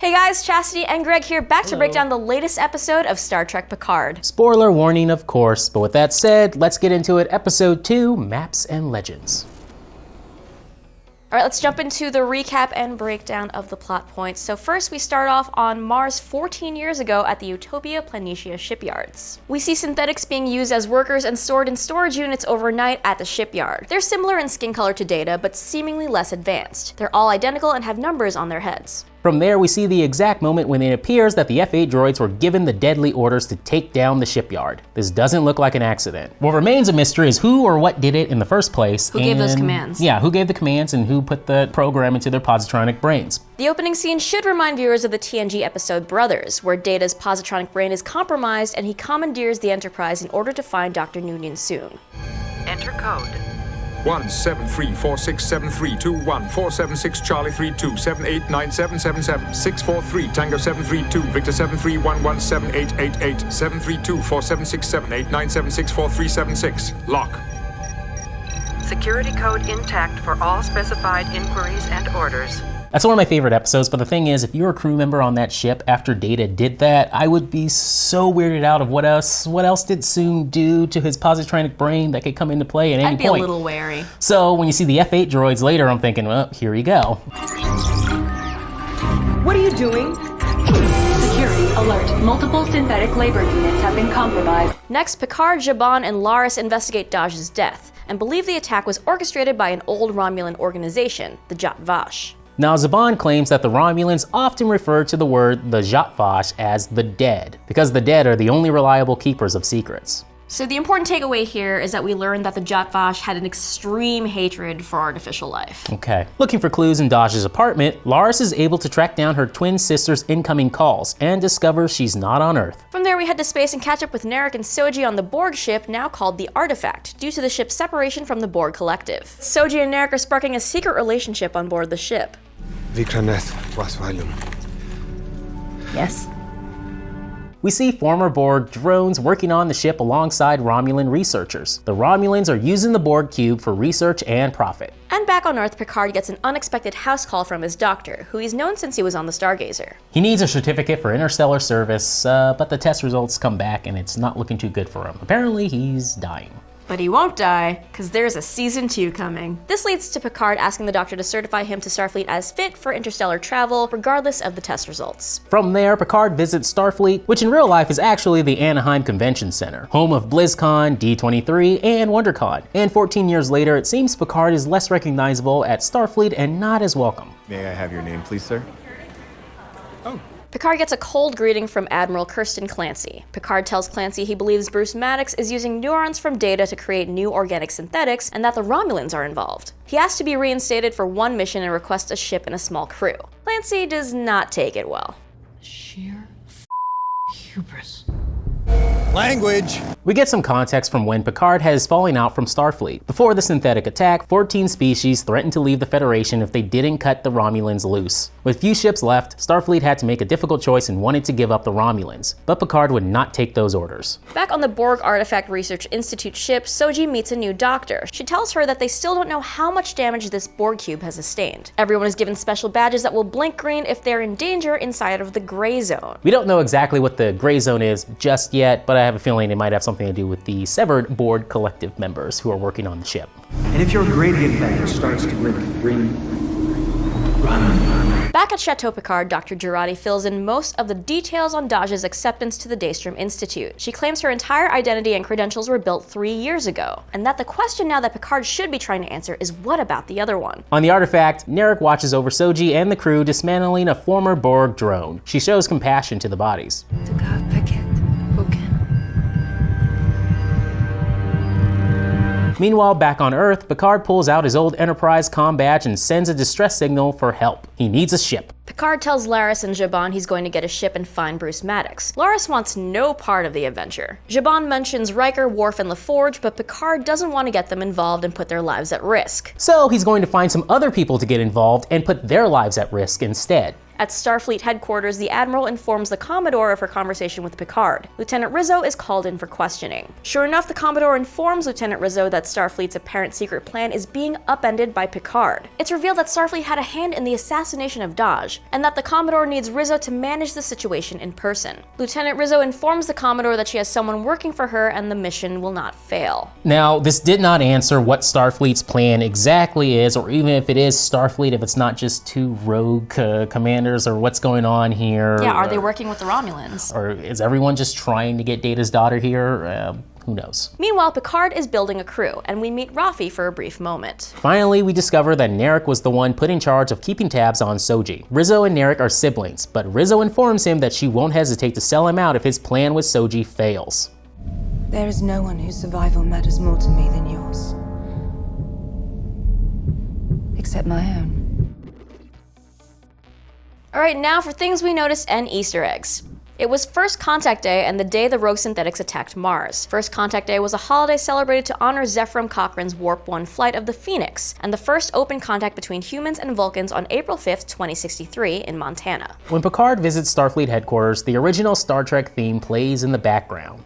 Hey guys, Chastity and Greg here, back to break down the latest episode of Star Trek Picard. Spoiler warning, of course, but with that said, let's get into it. Episode 2, Maps and Legends. All right, let's jump into the recap and breakdown of the plot points. So first, we start off on Mars 14 years ago at the Utopia Planitia shipyards. We see synthetics being used as workers and stored in storage units overnight at the shipyard. They're similar in skin color to Data, but seemingly less advanced. They're all identical and have numbers on their heads. From there, we see the exact moment when it appears that the F-8 droids were given the deadly orders to take down the shipyard. This doesn't look like an accident. What remains a mystery is who or what did it in the first place. Who gave those commands? Yeah, who gave the commands and who put the program into their positronic brains. The opening scene should remind viewers of the TNG episode Brothers, where Data's positronic brain is compromised and he commandeers the Enterprise in order to find Dr. Noonien Soon. Enter code. 17346732147 Charlie 32789777 Tango 732 Victor 731178888 732476789764376 Lock. Security code intact for all specified inquiries and orders. That's one of my favorite episodes, but the thing is, if you were a crew member on that ship after Data did that, I would be so weirded out of what else did Soon do to his positronic brain that could come into play at any point. I'd be a little wary. So when you see the F-8 droids later, I'm thinking, well, here you go. What are you doing? Security alert. Multiple synthetic labor units have been compromised. Next, Picard, Zhaban, and Laris investigate Dahj's death and believe the attack was orchestrated by an old Romulan organization, the Zhat Vash. Now, Zhaban claims that the Romulans often refer to the Zhat Vash as the dead, because the dead are the only reliable keepers of secrets. So the important takeaway here is that we learned that the Zhat Vash had an extreme hatred for artificial life. Okay. Looking for clues in Dahj's apartment, Laris is able to track down her twin sister's incoming calls and discovers she's not on Earth. From there, we head to space and catch up with Narek and Soji on the Borg ship, now called the Artifact, due to the ship's separation from the Borg Collective. Soji and Narek are sparking a secret relationship on board the ship. Yes. We see former Borg drones working on the ship alongside Romulan researchers. The Romulans are using the Borg Cube for research and profit. And back on Earth, Picard gets an unexpected house call from his doctor, who he's known since he was on the Stargazer. He needs a certificate for interstellar service, but the test results come back and it's not looking too good for him. Apparently, he's dying. But he won't die, because there's a season 2 coming. This leads to Picard asking the doctor to certify him to Starfleet as fit for interstellar travel, regardless of the test results. From there, Picard visits Starfleet, which in real life is actually the Anaheim Convention Center, home of BlizzCon, D23, and WonderCon. And 14 years later, it seems Picard is less recognizable at Starfleet and not as welcome. May I have your name, please, sir? Picard gets a cold greeting from Admiral Kirsten Clancy. Picard tells Clancy he believes Bruce Maddox is using neurons from Data to create new organic synthetics and that the Romulans are involved. He asks to be reinstated for one mission and requests a ship and a small crew. Clancy does not take it well. Sheer hubris. Language! We get some context from when Picard has fallen out from Starfleet. Before the synthetic attack, 14 species threatened to leave the Federation if they didn't cut the Romulans loose. With few ships left, Starfleet had to make a difficult choice and wanted to give up the Romulans, but Picard would not take those orders. Back on the Borg Artifact Research Institute ship, Soji meets a new doctor. She tells her that they still don't know how much damage this Borg Cube has sustained. Everyone is given special badges that will blink green if they're in danger inside of the gray zone. We don't know exactly what the gray zone is just yet, but I have a feeling it might have something to do with the severed Borg Collective members who are working on the ship. And if your gradient band starts to ring, run. Back at Chateau Picard, Dr. Jurati fills in most of the details on Dahj's acceptance to the Daystrom Institute. She claims her entire identity and credentials were built 3 years ago, and that the question now that Picard should be trying to answer is what about the other one? On the Artifact, Narek watches over Soji and the crew dismantling a former Borg drone. She shows compassion to the bodies. Meanwhile, back on Earth, Picard pulls out his old Enterprise comm badge and sends a distress signal for help. He needs a ship. Picard tells Laris and Zhaban he's going to get a ship and find Bruce Maddox. Laris wants no part of the adventure. Zhaban mentions Riker, Worf, and LaForge, but Picard doesn't want to get them involved and put their lives at risk. So he's going to find some other people to get involved and put their lives at risk instead. At Starfleet headquarters, the Admiral informs the Commodore of her conversation with Picard. Lieutenant Rizzo is called in for questioning. Sure enough, the Commodore informs Lieutenant Rizzo that Starfleet's apparent secret plan is being upended by Picard. It's revealed that Starfleet had a hand in the assassination of Dahj, and that the Commodore needs Rizzo to manage the situation in person. Lieutenant Rizzo informs the Commodore that she has someone working for her and the mission will not fail. Now, this did not answer what Starfleet's plan exactly is, or even if it is Starfleet, if it's not just two rogue commanders, or what's going on here. Yeah, are they working with the Romulans? Or is everyone just trying to get Data's daughter here? Who knows? Meanwhile, Picard is building a crew, and we meet Raffi for a brief moment. Finally, we discover that Narek was the one put in charge of keeping tabs on Soji. Rizzo and Narek are siblings, but Rizzo informs him that she won't hesitate to sell him out if his plan with Soji fails. There is no one whose survival matters more to me than yours. Except my own. Alright, now for things we noticed and Easter eggs. It was First Contact Day and the day the rogue synthetics attacked Mars. First Contact Day was a holiday celebrated to honor Zefram Cochrane's Warp 1 flight of the Phoenix, and the first open contact between humans and Vulcans on April 5th, 2063 in Montana. When Picard visits Starfleet headquarters, the original Star Trek theme plays in the background.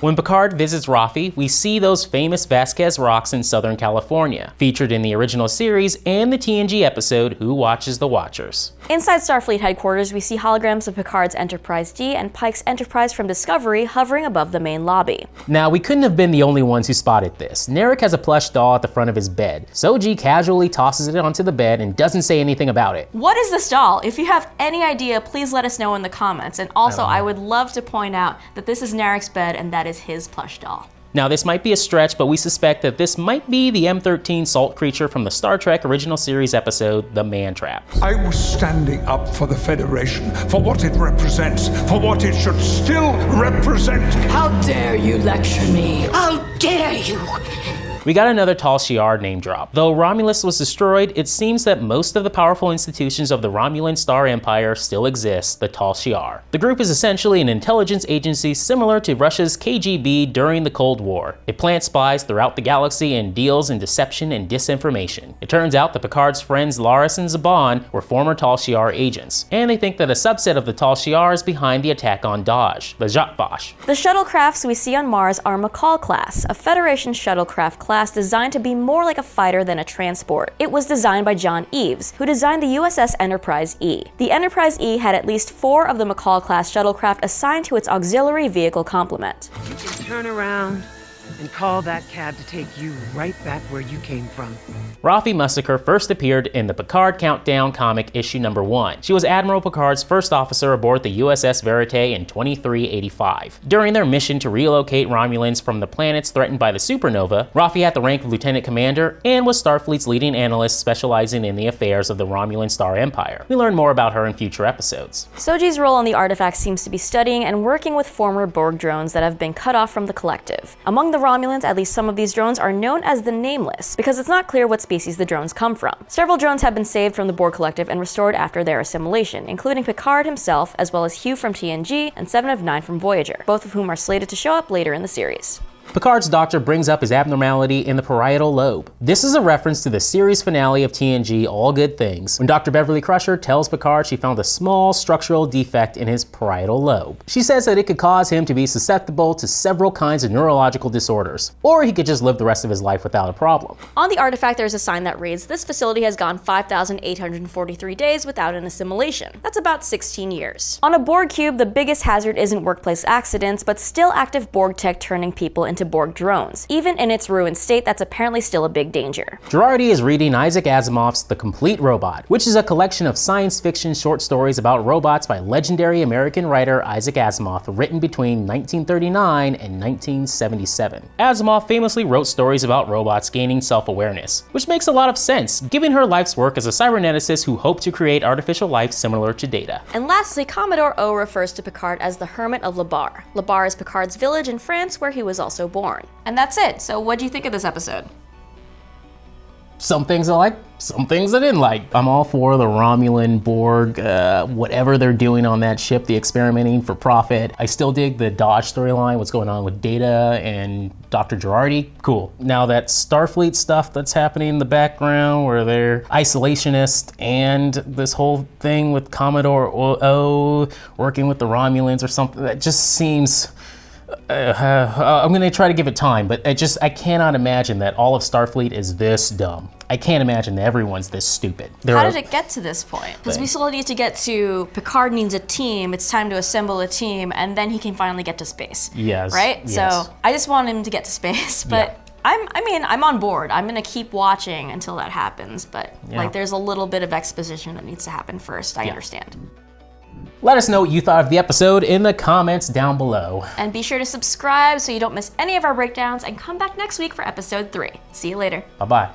When Picard visits Raffi, we see those famous Vasquez rocks in Southern California, featured in the original series and the TNG episode Who Watches the Watchers. Inside Starfleet headquarters, we see holograms of Picard's Enterprise D and Pike's Enterprise from Discovery hovering above the main lobby. Now, we couldn't have been the only ones who spotted this. Narek has a plush doll at the front of his bed. Soji casually tosses it onto the bed and doesn't say anything about it. What is this doll? If you have any idea, please let us know in the comments. And also, I would love to point out that this is Narek's bed and that is his plush doll. Now, this might be a stretch, but we suspect that this might be the M13 salt creature from the Star Trek original series episode, The Man Trap. I was standing up for the Federation, for what it represents, for what it should still represent. How dare you lecture me? How dare you? We got another Tal Shiar name drop. Though Romulus was destroyed, it seems that most of the powerful institutions of the Romulan Star Empire still exist, the Tal Shiar. The group is essentially an intelligence agency similar to Russia's KGB during the Cold War. It plants spies throughout the galaxy and deals in deception and disinformation. It turns out that Picard's friends Laris and Zhaban were former Tal Shiar agents, and they think that a subset of the Tal Shiar is behind the attack on Dahj, the Zhat Vash. The shuttlecrafts we see on Mars are McCall class, a Federation shuttlecraft class designed to be more like a fighter than a transport. It was designed by John Eves, who designed the USS Enterprise E. The Enterprise E had at least 4 of the McCall class shuttlecraft assigned to its auxiliary vehicle complement. You can turn around and call that cab to take you right back where you came from. Raffi Musiker first appeared in the Picard Countdown comic issue number 1. She was Admiral Picard's first officer aboard the USS Verite in 2385. During their mission to relocate Romulans from the planets threatened by the supernova, Raffi had the rank of Lieutenant Commander and was Starfleet's leading analyst specializing in the affairs of the Romulan Star Empire. We learn more about her in future episodes. Soji's role on the artifact seems to be studying and working with former Borg drones that have been cut off from the collective. Among the Romulans, at least some of these drones are known as the Nameless, because it's not clear what species the drones come from. Several drones have been saved from the Borg Collective and restored after their assimilation, including Picard himself, as well as Hugh from TNG and 7 of 9 from Voyager, both of whom are slated to show up later in the series. Picard's doctor brings up his abnormality in the parietal lobe. This is a reference to the series finale of TNG, All Good Things, when Dr. Beverly Crusher tells Picard she found a small structural defect in his parietal lobe. She says that it could cause him to be susceptible to several kinds of neurological disorders, or he could just live the rest of his life without a problem. On the artifact, there's a sign that reads, "This facility has gone 5,843 days without an assimilation." That's about 16 years. On a Borg Cube, the biggest hazard isn't workplace accidents, but still active Borg tech turning people into Borg drones. Even in its ruined state, that's apparently still a big danger. Jurati is reading Isaac Asimov's The Complete Robot, which is a collection of science fiction short stories about robots by legendary American writer Isaac Asimov, written between 1939 and 1977. Asimov famously wrote stories about robots gaining self-awareness, which makes a lot of sense, given her life's work as a cyberneticist who hoped to create artificial life similar to Data. And lastly, Commodore O refers to Picard as the Hermit of Labar. Labar is Picard's village in France, where he was also born. And that's it. So what do you think of this episode? some things I like, some things I didn't like. I'm all for the Romulan, Borg, whatever they're doing on that ship, the experimenting for profit. I still dig the Dahj storyline, what's going on with Data and Dr. Jurati. Cool. Now that Starfleet stuff that's happening in the background where they're isolationist and this whole thing with Commodore O working with the Romulans or something, that just seems... I'm going to try to give it time, but I cannot imagine that all of Starfleet is this dumb. I can't imagine that everyone's this stupid. How did it get to this point? Because we still need to get to Picard needs a team, it's time to assemble a team, and then he can finally get to space. Yes. Right? Yes. So I just want him to get to space, but I'm on board. I'm going to keep watching until that happens, but like there's a little bit of exposition that needs to happen first. I understand. Let us know what you thought of the episode in the comments down below. And be sure to subscribe so you don't miss any of our breakdowns, and come back next week for episode 3. See you later. Bye-bye.